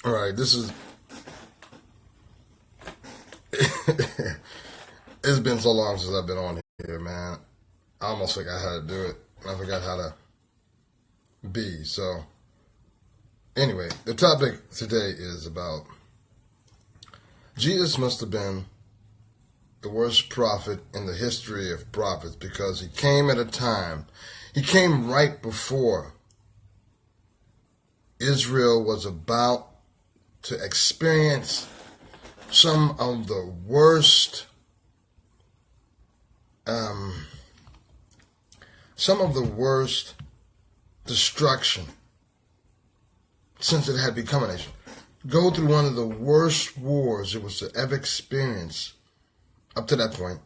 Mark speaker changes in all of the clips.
Speaker 1: All right, this is... It's been so long since I've been on here, man. I almost forgot how to do it. I forgot how to be. So, anyway, the topic today is about Jesus must have been the worst prophet in the history of prophets because he came at a time, he came right before Israel was about to experience some of the worst destruction since it had become a nation. Go through one of the worst wars it was to ever experience up to that point,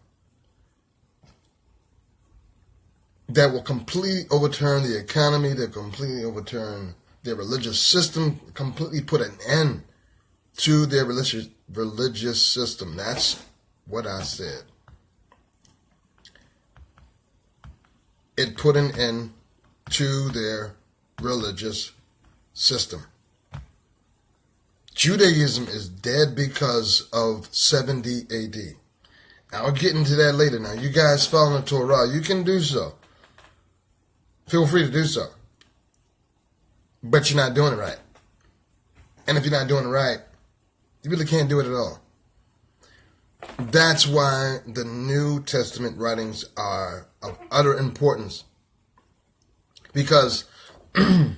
Speaker 1: that will completely overturn the economy, that completely overturn their religious system, completely put an end to their religious system. That's what I said. It put an end to their religious system. Judaism is dead because of 70 AD. I'll get into that later. Now, you guys follow the Torah, you can do so. Feel free to do so. But you're not doing it right. And if you're not doing it right, you really can't do it at all. That's why the New Testament writings are of utter importance. Because they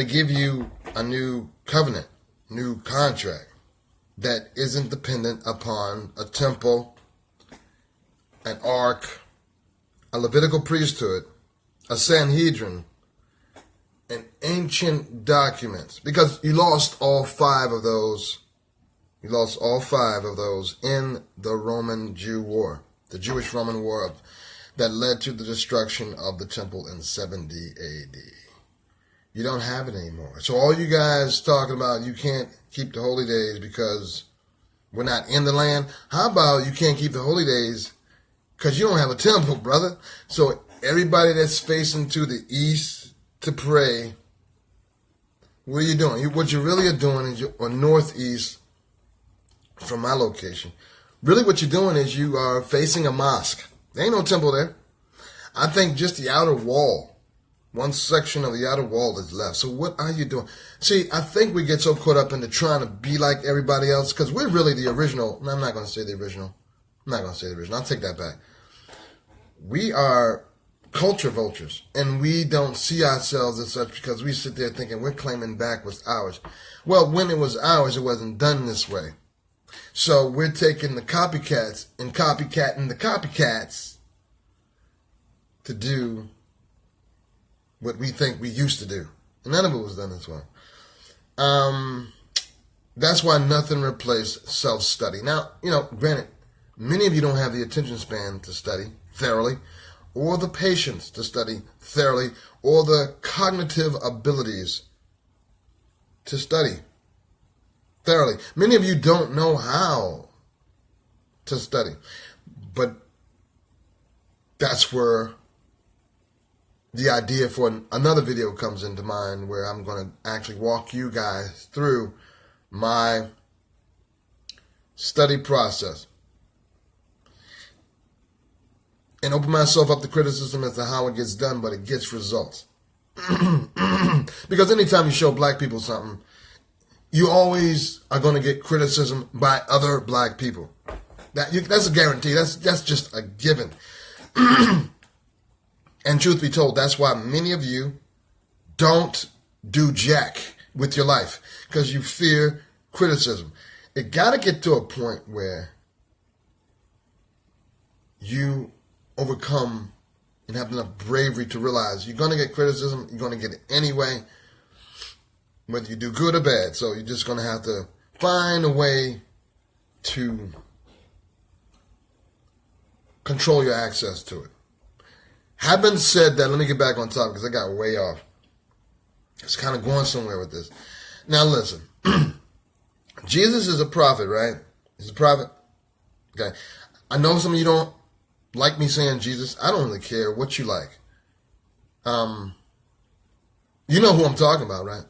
Speaker 1: give you a new covenant, new contract that isn't dependent upon a temple, an ark, a Levitical priesthood, a Sanhedrin, and ancient documents. Because you lost all five of those. You lost all five of those in the Roman-Jew war, the Jewish-Roman war that led to the destruction of the temple in 70 AD. You don't have it anymore. So all you guys talking about you can't keep the holy days because we're not in the land. How about you can't keep the holy days because you don't have a temple, brother? So everybody that's facing to the east to pray, what are you doing? What you really are doing is you're on northeast from my location. Really what you're doing is you are facing a mosque. There ain't no temple there. I think just the outer wall. One section of the outer wall is left. So what are you doing? See, I think we get so caught up into trying to be like everybody else because we're really the original. No, I'm not going to say the original. I'll take that back. We are culture vultures, and we don't see ourselves as such because we sit there thinking we're claiming back what's ours. Well, when it was ours, it wasn't done this way. So we're taking the copycats and copycatting the copycats to do what we think we used to do. And none of it was done this way. That's why nothing replaced self-study. Now, granted, many of you don't have the attention span to study thoroughly, or the patience to study thoroughly, or the cognitive abilities to study thoroughly. Many of you don't know how to study. But that's where the idea for another video comes into mind, where I'm going to actually walk you guys through my study process and open myself up to criticism as to how it gets done, but it gets results. Because anytime you show black people something, you always are going to get criticism by other black people. That's a guarantee. That's just a given. And truth be told, that's why many of you don't do jack with your life, because you fear criticism. It got to get to a point where you overcome and have enough bravery to realize you're going to get criticism, you're going to get it anyway, whether you do good or bad. So you're just going to have to find a way to control your access to it. Having said that, let me get back on topic because I got way off. It's kind of going somewhere with this. Now listen, Jesus is a prophet, right? He's a prophet. Okay. I know some of you don't like me saying Jesus. I don't really care what you like. You know who I'm talking about, right?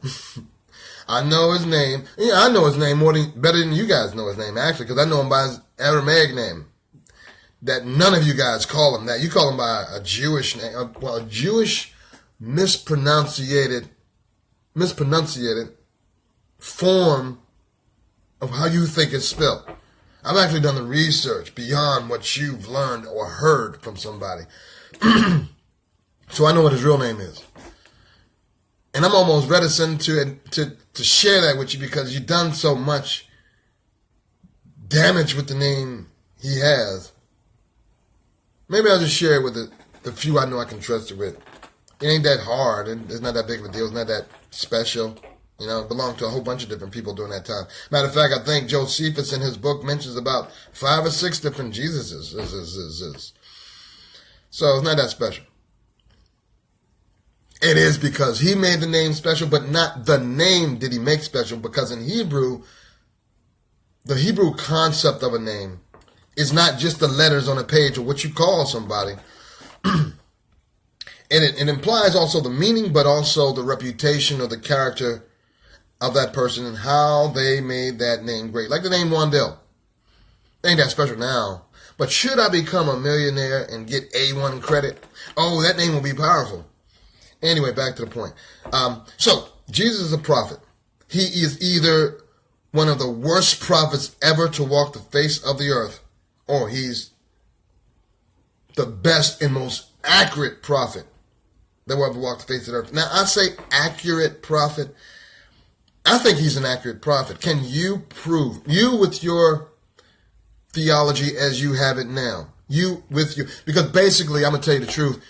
Speaker 1: I know his name. Yeah, I know his name better than you guys know his name, actually, because I know him by his Aramaic name. That none of you guys call him that. You call him by a Jewish name. Well, a Jewish mispronunciated form of how you think it's spelled. I've actually done the research beyond what you've learned or heard from somebody. So I know what his real name is. And I'm almost reticent to share that with you because you've done so much damage with the name he has. Maybe I'll just share it with the few I know I can trust it with. It ain't that hard. It's not that big of a deal. It's not that special. You know, it belonged to a whole bunch of different people during that time. Matter of fact, I think Josephus in his book mentions about 5 or 6 different Jesuses. So it's not that special. It is because he made the name special, but not the name did he make special, because in Hebrew, the Hebrew concept of a name is not just the letters on a page or what you call somebody. And it implies also the meaning, but also the reputation or the character of that person and how they made that name great. Like the name Wandell. Ain't that special now. But should I become a millionaire and get A1 credit? Oh, that name will be powerful. Anyway, back to the point. So, Jesus is a prophet. He is either one of the worst prophets ever to walk the face of the earth, or he's the best and most accurate prophet that will ever walk the face of the earth. Now, I say accurate prophet. I think he's an accurate prophet. Can you prove, you with your theology as you have it now, because basically, I'm going to tell you the truth,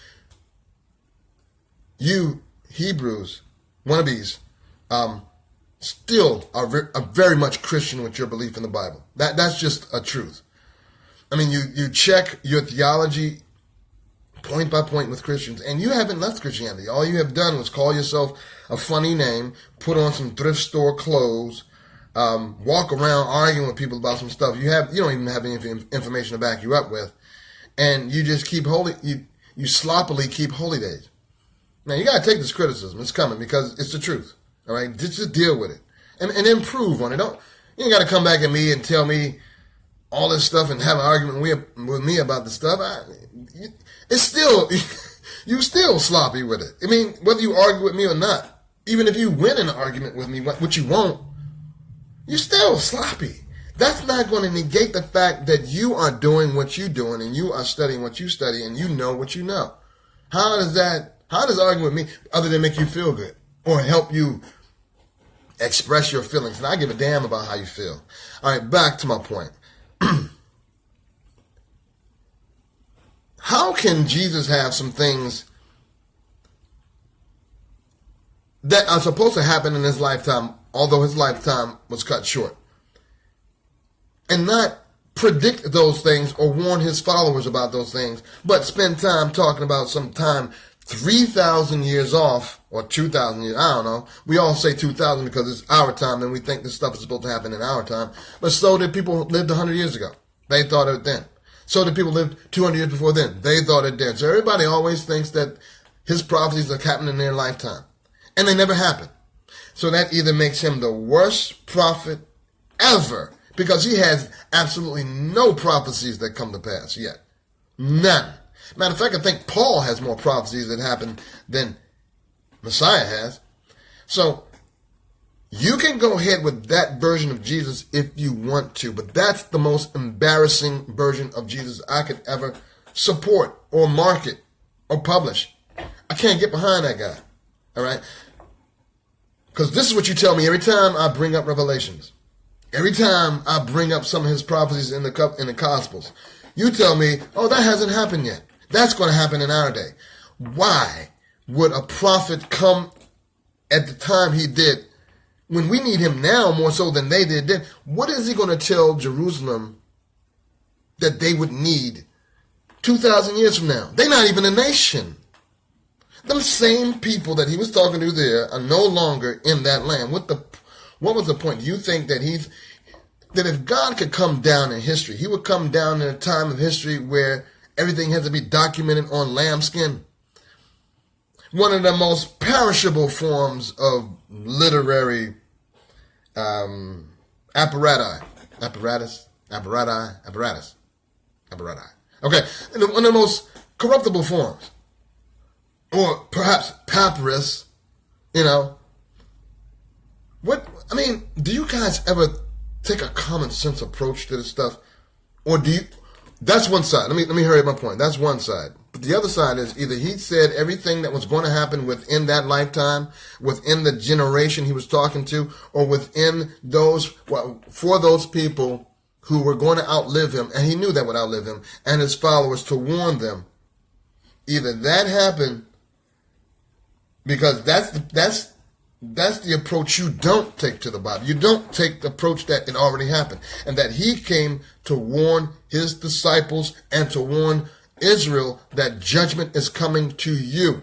Speaker 1: you Hebrews, wannabes, still are very much Christian with your belief in the Bible. That's just a truth. I mean, you check your theology point by point with Christians, and you haven't left Christianity. All you have done was call yourself a funny name, put on some thrift store clothes, walk around arguing with people about some stuff you don't even have any information to back you up with, and you just keep you sloppily keep holy days. Now, you got to take this criticism. It's coming because it's the truth. All right? Just deal with it. And improve on it. You ain't got to come back at me and tell me all this stuff and have an argument with me about the stuff. It's still, you still sloppy with it. I mean, whether you argue with me or not, even if you win an argument with me, which you won't, you're still sloppy. That's not going to negate the fact that you are doing what you're doing and you are studying what you study and you know what you know. How does arguing with me, other than make you feel good or help you express your feelings? And I give a damn about how you feel. All right, back to my point. How can Jesus have some things that are supposed to happen in his lifetime, although his lifetime was cut short, and not predict those things or warn his followers about those things, but spend time talking about some time 3,000 years off, or 2,000 years, I don't know. We all say 2,000 because it's our time and we think this stuff is supposed to happen in our time. But so did people who lived 100 years ago. They thought of it then. So did people who lived 200 years before then. They thought it then. So everybody always thinks that his prophecies are happening in their lifetime. And they never happen. So that either makes him the worst prophet ever, because he has absolutely no prophecies that come to pass yet. None. Matter of fact, I think Paul has more prophecies that happen than Messiah has. So you can go ahead with that version of Jesus if you want to, but that's the most embarrassing version of Jesus I could ever support or market or publish. I can't get behind that guy. All right? Because this is what you tell me every time I bring up Revelations. Every time I bring up some of his prophecies in the Gospels. You tell me, oh, that hasn't happened yet. That's going to happen in our day. Why would a prophet come at the time he did, when we need him now more so than they did then? What is he going to tell Jerusalem that they would need 2,000 years from now? They're not even a nation. Them same people that he was talking to there are no longer in that land. What was the point? You think that that if God could come down in history, he would come down in a time of history where everything has to be documented on lambskin? One of the most perishable forms of literary apparatus. Okay, in one of the most corruptible forms. Or perhaps papyrus, do you guys ever take a common sense approach to this stuff? Or that's one side. Let me hurry up my point. That's one side. But the other side is either he said everything that was going to happen within that lifetime, within the generation he was talking to, or within for those people who were going to outlive him, and he knew that would outlive him, and his followers, to warn them. Either that happened, because that's the approach you don't take to the Bible. You don't take the approach that it already happened, and that he came to warn his disciples and to warn Israel that judgment is coming to you.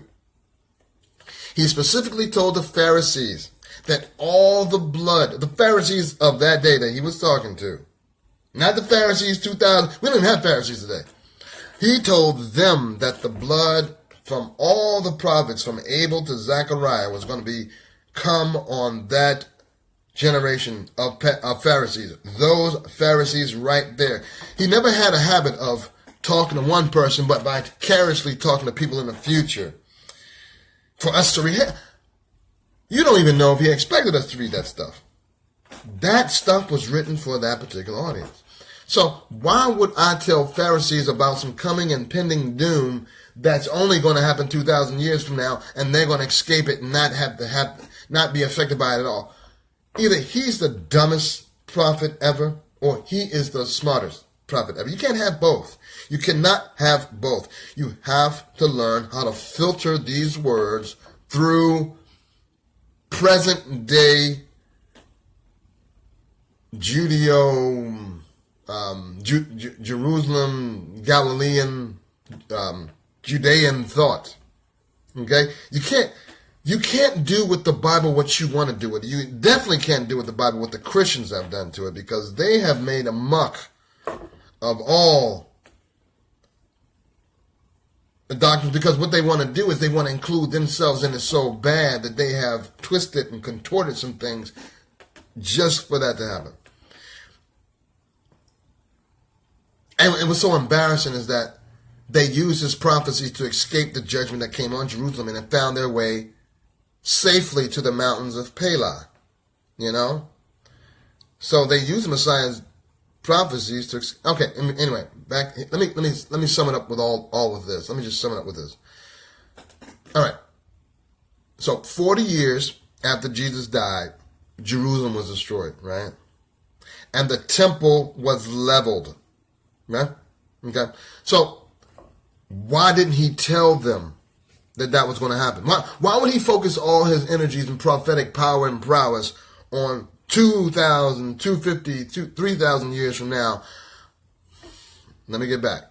Speaker 1: He specifically told the Pharisees that all the blood, the Pharisees of that day that he was talking to, not the Pharisees 2000, we don't even have Pharisees today. He told them that the blood from all the prophets, from Abel to Zechariah, was going to come on that generation of Pharisees. Those Pharisees right there. He never had a habit of talking to one person, but vicariously talking to people in the future. For us to read, you don't even know if he expected us to read that stuff. That stuff was written for that particular audience. So why would I tell Pharisees about some coming and pending doom that's only going to happen 2,000 years from now, and they're going to escape it and not be affected by it at all? Either he's the dumbest prophet ever, or he is the smartest prophet ever. You can't have both. You cannot have both. You have to learn how to filter these words through present day Jerusalem, Galilean, Judean thought. Okay? You can't do with the Bible what you want to do with it. You definitely can't do with the Bible what the Christians have done to it, because they have made a muck of all the doctrines, because what they want to do is they want to include themselves in it so bad that they have twisted and contorted some things just for that to happen. And it was so embarrassing is that they used his prophecies to escape the judgment that came on Jerusalem, and it found their way safely to the mountains of Pelah. So they used the Messiah's prophecies to. Okay, anyway, back. Let me sum it up with all of this. Let me just sum it up with this. All right. So 40 years after Jesus died, Jerusalem was destroyed, right? And the temple was leveled, right? Okay. So why didn't he tell them that was going to happen? Why would he focus all his energies and prophetic power and prowess on 2,000, 250, 3,000 years from now? Let me get back.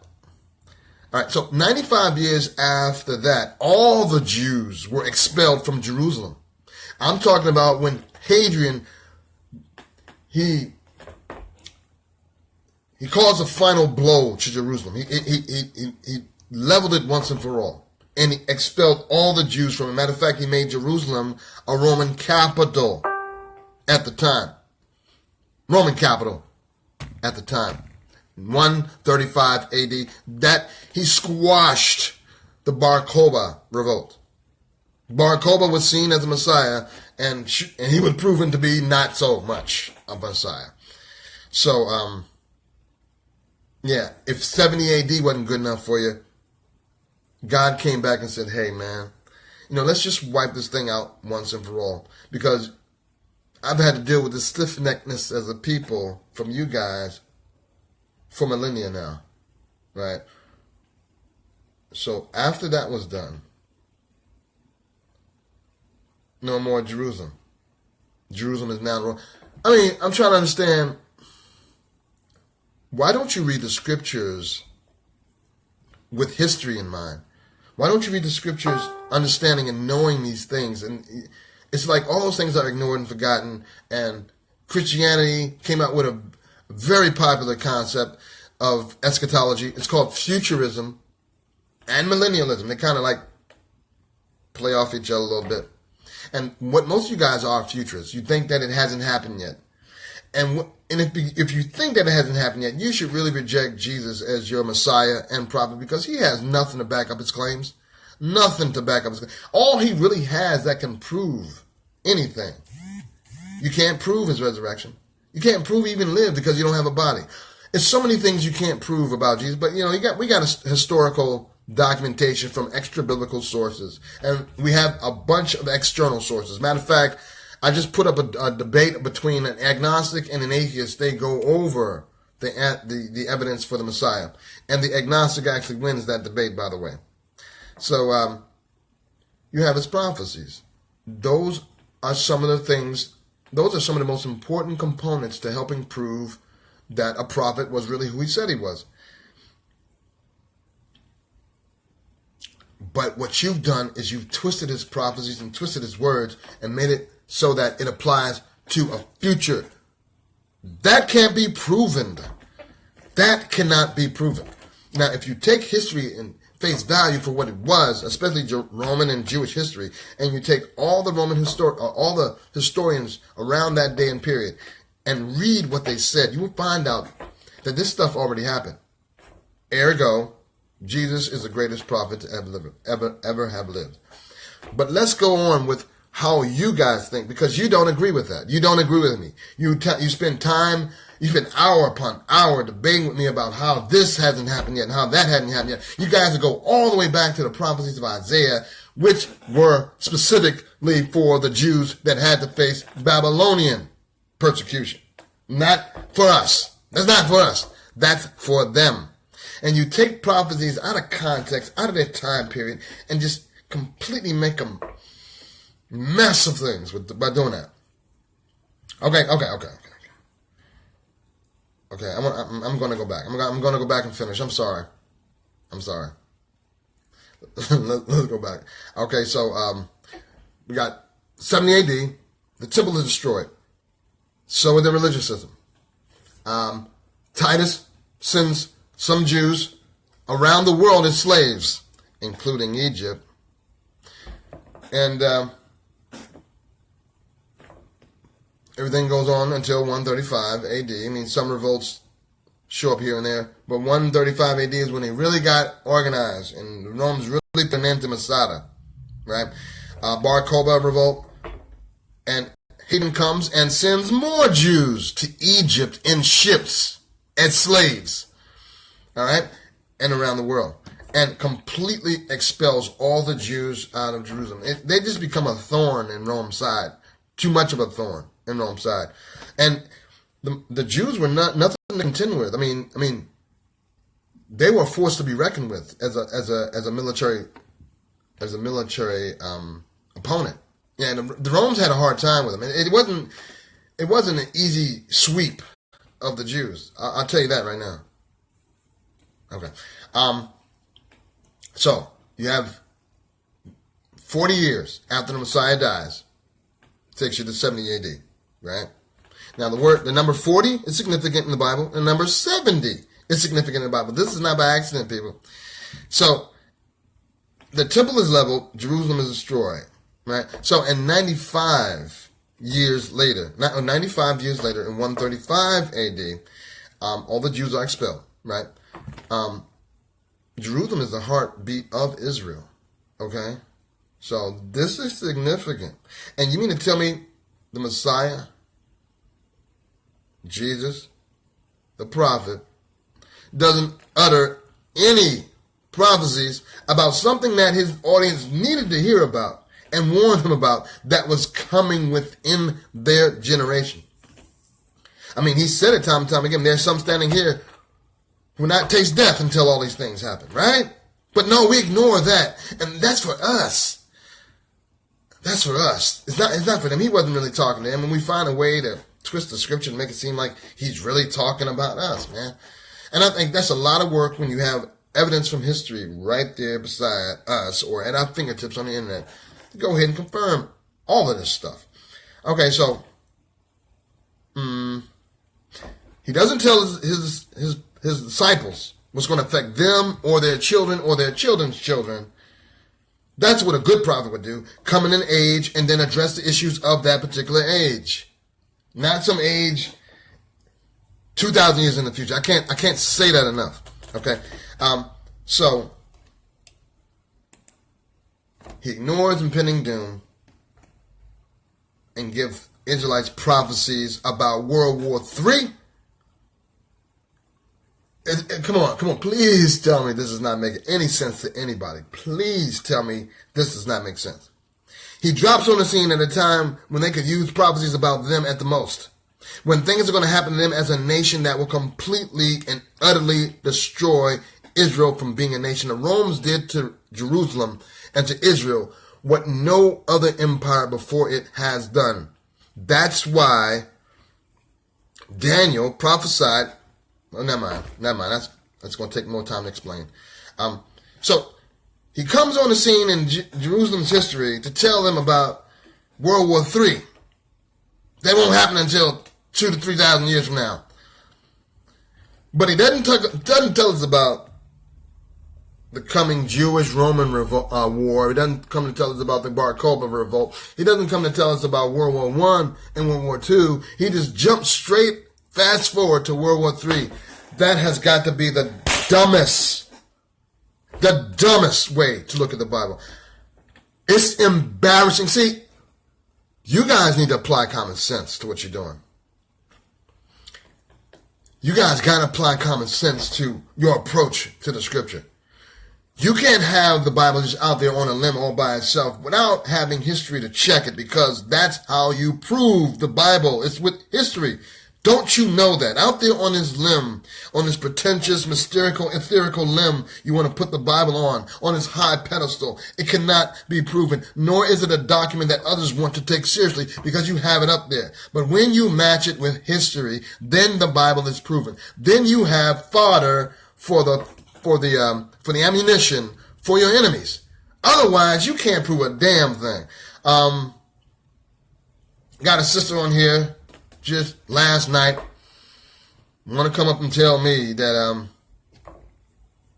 Speaker 1: All right, so 95 years after that, all the Jews were expelled from Jerusalem. I'm talking about when Hadrian, he caused a final blow to Jerusalem. He leveled it once and for all. And he expelled all the Jews from it. Matter of fact, he made Jerusalem a Roman capital at the time. Roman capital at the time. 135 AD. That he squashed the Bar Kokhba revolt. Bar Kokhba was seen as a Messiah, and he was proven to be not so much a Messiah. So, yeah, if 70 AD wasn't good enough for you, God came back and said, hey, man, let's just wipe this thing out once and for all. Because I've had to deal with this stiff-neckedness as a people from you guys for millennia now, right? So after that was done, no more Jerusalem. Jerusalem is now... I'm trying to understand, why don't you read the scriptures with history in mind? Why don't you read the scriptures understanding and knowing these things? And it's like all those things are ignored and forgotten, and Christianity came out with a very popular concept of eschatology. It's called futurism and millennialism. They kind of like play off each other a little bit. And what most of you guys are futurists. You think that it hasn't happened yet. And if you think that it hasn't happened yet, you should really reject Jesus as your Messiah and prophet, because he has nothing to back up his claims. Nothing to back up his claims. All he really has that can prove anything. You can't prove his resurrection. You can't prove he even lived because you don't have a body. There's so many things you can't prove about Jesus, but we got a historical documentation from extra biblical sources, and we have a bunch of external sources. Matter of fact, I just put up a debate between an agnostic and an atheist. They go over the evidence for the Messiah, and the agnostic actually wins that debate, by the way. So you have his prophecies. Those are some of the things. Those are some of the most important components to helping prove that a prophet was really who he said he was. But what you've done is you've twisted his prophecies and twisted his words and made it so that it applies to a future. That can't be proven. That cannot be proven. Now, if you take history in face value for what it was, especially Roman and Jewish history, and you take all the historians around that day and period and read what they said, you will find out that this stuff already happened. Ergo, Jesus is the greatest prophet to ever have lived. But let's go on with how you guys think, because you don't agree with that. You don't agree with me. You spend hour upon hour debating with me about how this hasn't happened yet and how that hadn't happened yet. You guys will go all the way back to the prophecies of Isaiah, which were specifically for the Jews that had to face Babylonian persecution. Not for us. That's not for us. That's for them. And you take prophecies out of context, out of their time period, and just completely make them mess of things by doing that. Okay. I'm going to go back. I'm going to go back and finish. I'm sorry. Let's go back. Okay, so we got 70 AD. The temple is destroyed. So is the religious system. Titus sends some Jews around the world as slaves, including Egypt. And everything goes on until 135 AD. I mean, some revolts show up here and there, but 135 AD is when they really got organized, and the Romans really put an end to Masada, right? Bar Kokhba revolt, and Hadrian comes and sends more Jews to Egypt in ships as slaves, all right, and around the world, and completely expels all the Jews out of Jerusalem. They just become a thorn in Rome's side, too much of a thorn in Rome's side, and the Jews were nothing to contend with. I mean, they were forced to be reckoned with as a military opponent. Yeah, and the Romans had a hard time with them. It wasn't an easy sweep of the Jews. I'll tell you that right now. Okay. So you have 40 years after the Messiah dies. Takes you to 70 AD, right? Now the number 40 is significant in the Bible, and number 70 is significant in the Bible. This is not by accident, people. So the temple is leveled, Jerusalem is destroyed, right? So in 95 years later, in 135 AD, all the Jews are expelled, right? Jerusalem is the heartbeat of Israel, okay? So this is significant. And you mean to tell me the Messiah, Jesus, the prophet, doesn't utter any prophecies about something that his audience needed to hear about and warn them about that was coming within their generation? I mean, he said it time and time again. There's some standing here who will not taste death until all these things happen, right? But no, we ignore that. And that's for us. That's for us. It's not for them. He wasn't really talking to them. And we find a way to twist the scripture and make it seem like he's really talking about us, man. And I think that's a lot of work when you have evidence from history right there beside us or at our fingertips on the internet. Go ahead and confirm all of this stuff. Okay, so he doesn't tell his disciples what's going to affect them or their children or their children's children That's what a good prophet would do. Come in an age and then address the issues of that particular age. Not some age 2,000 years in the future. I can't say that enough. Okay? So he ignores impending doom and gives Israelites prophecies about World War III. Come on. Please tell me this is not making any sense to anybody. Please tell me this does not make sense. He drops on the scene at a time when they could use prophecies about them at the most. When things are going to happen to them as a nation that will completely and utterly destroy Israel from being a nation. The Romans did to Jerusalem and to Israel what no other empire before it has done. That's why Daniel prophesied. Oh, never mind. That's going to take more time to explain. So he comes on the scene in Jerusalem's history to tell them about World War III. That won't happen until 2,000 to 3,000 years from now. But he doesn't tell us about the coming Jewish-Roman war. He doesn't come to tell us about the Bar Kokhba revolt. He doesn't come to tell us about World War I and World War II. He just jumps straight, fast forward to World War III. That has got to be the dumbest way to look at the Bible. It's embarrassing. See, you guys need to apply common sense to what you're doing. You guys got to apply common sense to your approach to the scripture. You can't have the Bible just out there on a limb all by itself without having history to check it, because that's how you prove the Bible. It's with history. Don't you know that? Out there on this limb, on this pretentious, mystical, etherical limb you want to put the Bible on this high pedestal, it cannot be proven, nor is it a document that others want to take seriously because you have it up there. But when you match it with history, then the Bible is proven. Then you have fodder for the ammunition for your enemies. Otherwise, you can't prove a damn thing. Got a sister on here just last night want to come up and tell me that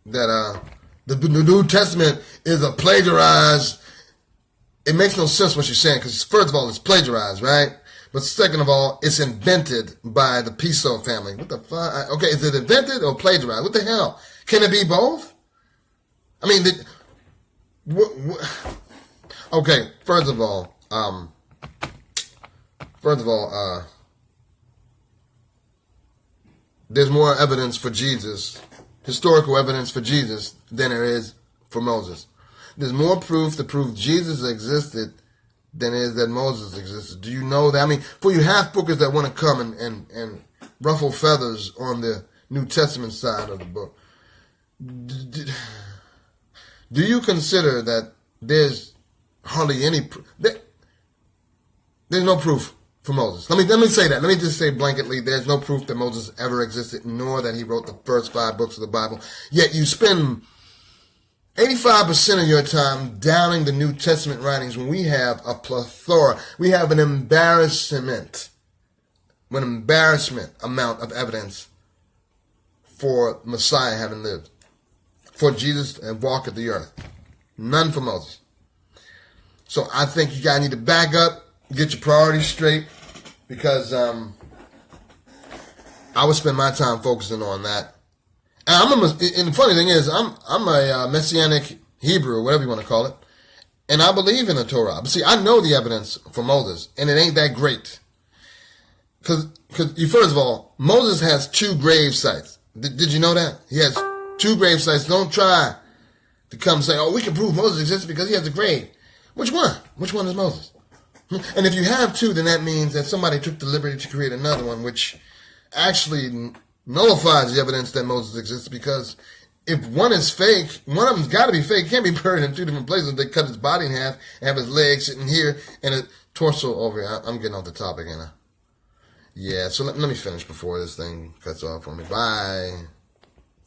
Speaker 1: the New Testament is a plagiarized. It makes no sense what she's saying, because first of all, it's plagiarized, right? But second of all, it's invented by the Piso family. What the fuck? Okay, is it invented or plagiarized? What the hell? Can it be both? I mean, okay, first of all, there's more evidence for Jesus, historical evidence for Jesus, than there is for Moses. There's more proof to prove Jesus existed than is that Moses existed. Do you know that? I mean, for you half-bookers that want to come and ruffle feathers on the New Testament side of the book, do you consider that there's hardly any proof? There's no proof for Moses. Let me say that. Let me just say blanketly, there's no proof that Moses ever existed, nor that he wrote the first 5 books of the Bible. Yet you spend 85% of your time downing the New Testament writings when we have a plethora. We have an embarrassment amount of evidence for Messiah having lived, for Jesus to walk at the earth. None for Moses. So I think you guys need to back up, get your priorities straight, because I would spend my time focusing on that. And the funny thing is, I'm a Messianic Hebrew, whatever you want to call it, and I believe in the Torah. But see, I know the evidence for Moses, and it ain't that great. Because first of all, Moses has 2 grave sites. Did you know that? He has 2 grave sites. Don't try to come say, oh, we can prove Moses exists because he has a grave. Which one? Which one is Moses? And if you have 2, then that means that somebody took the liberty to create another one, which actually nullifies the evidence that Moses exists, because if one is fake, one of them's got to be fake. It can't be buried in 2 different places. They cut his body in half and have his legs sitting here and his torso over here. I'm getting off the topic, ain't I? Yeah, so let me finish before this thing cuts off on me. Bye.